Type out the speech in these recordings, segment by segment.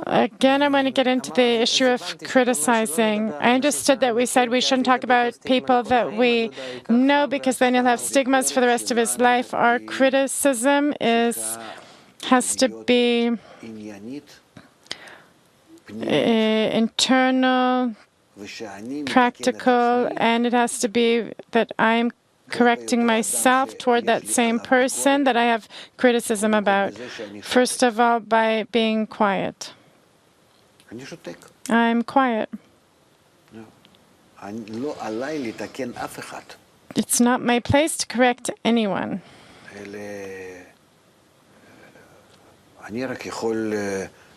Again, I want to get into the issue of criticizing. I understood that we said we shouldn't talk about people that we know because then he'll have stigmas for the rest of his life. Our criticism has to be internal, practical, and it has to be that I'm correcting myself toward that same person that I have criticism about. First of all, by being quiet. I'm quiet. It's not my place to correct anyone.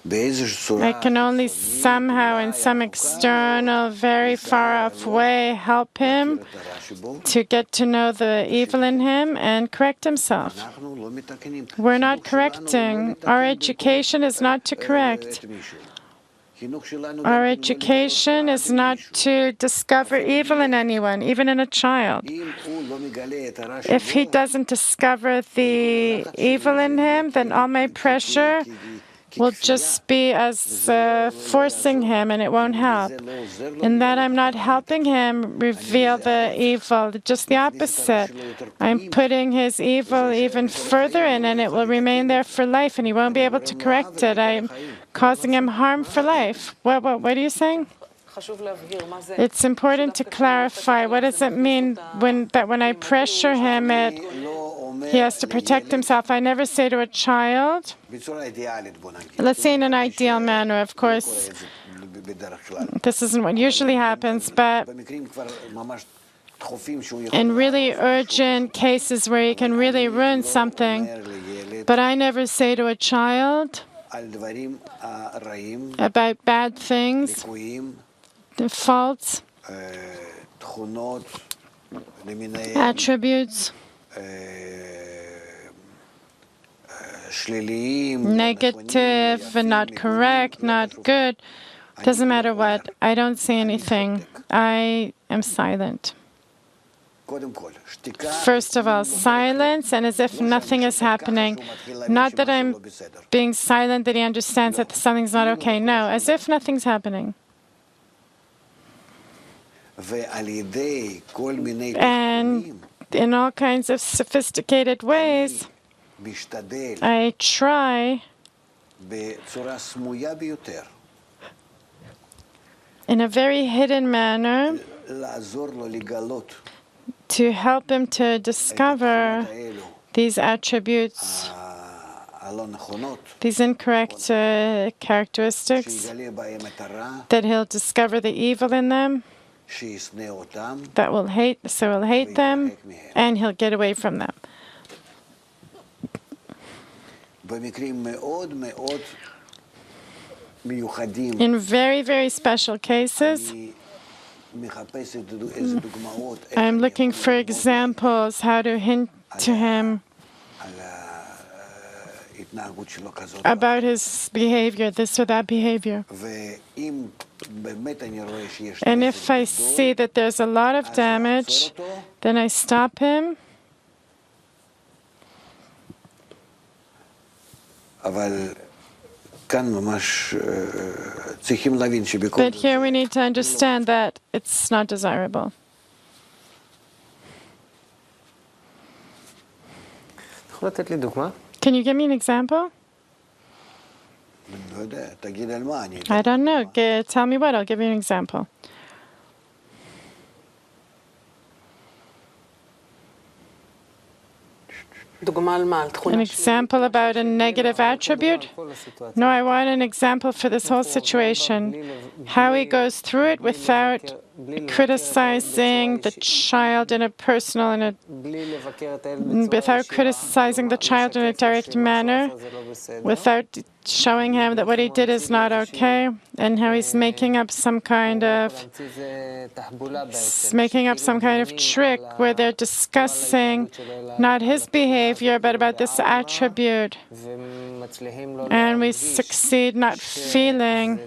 I can only somehow, in some external, very far-off way, help him to get to know the evil in him and correct himself. We're not correcting. Our education is not to correct. Our education is not to discover evil in anyone, even in a child. If he doesn't discover the evil in him, then all my pressure will just be as forcing him, and it won't help. In that I'm not helping him reveal the evil, just the opposite. I'm putting his evil even further in, and it will remain there for life, and he won't be able to correct it. I'm causing him harm for life. What are you saying? It's important to clarify. What does it mean when I pressure him, he has to protect himself? I never say to a child, let's say in an ideal manner, of course, this isn't what usually happens, but in really urgent cases where he can really ruin something. But I never say to a child about bad things, the faults, attributes, negative and not correct, not good. Doesn't matter what. I don't say anything. I am silent. First of all, silence, and as if nothing is happening. Not that I'm being silent, that he understands that something's not okay. No, as if nothing's happening. And in all kinds of sophisticated ways, I try in a very hidden manner to help him to discover these attributes, these incorrect characteristics, that he'll discover the evil in them, that will hate them, and he'll get away from them. In very, very special cases, I'm looking for examples how to hint to him about his behavior, this or that behavior. And if I see that there's a lot of damage, then I stop him. But here we need to understand that it's not desirable. Can you give me an example? I don't know. Tell me what. I'll give you an example. An example about a negative attribute? No, I want an example for this whole situation. How he goes through it without criticizing the child in a personal without criticizing the child in a direct manner, without showing him that what he did is not okay, and how he's making up some kind of trick where they're discussing not his behavior but about this attribute, and we succeed not feeling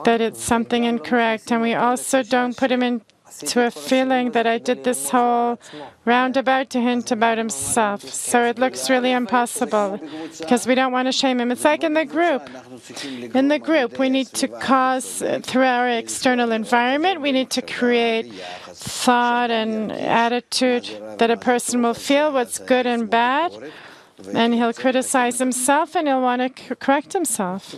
that it's something incorrect, and we also don't put him in to a feeling that I did this whole roundabout to hint about himself. So it looks really impossible because we don't want to shame him. It's like in the group. In the group, we need to cause, through our external environment, we need to create thought and attitude that a person will feel what's good and bad, and he'll criticize himself and he'll want to correct himself.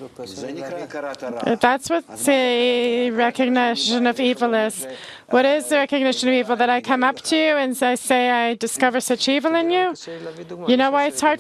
That's what the recognition of evil is. What is the recognition of evil? That I come up to you and I say, I discover such evil in you? You know why it's hard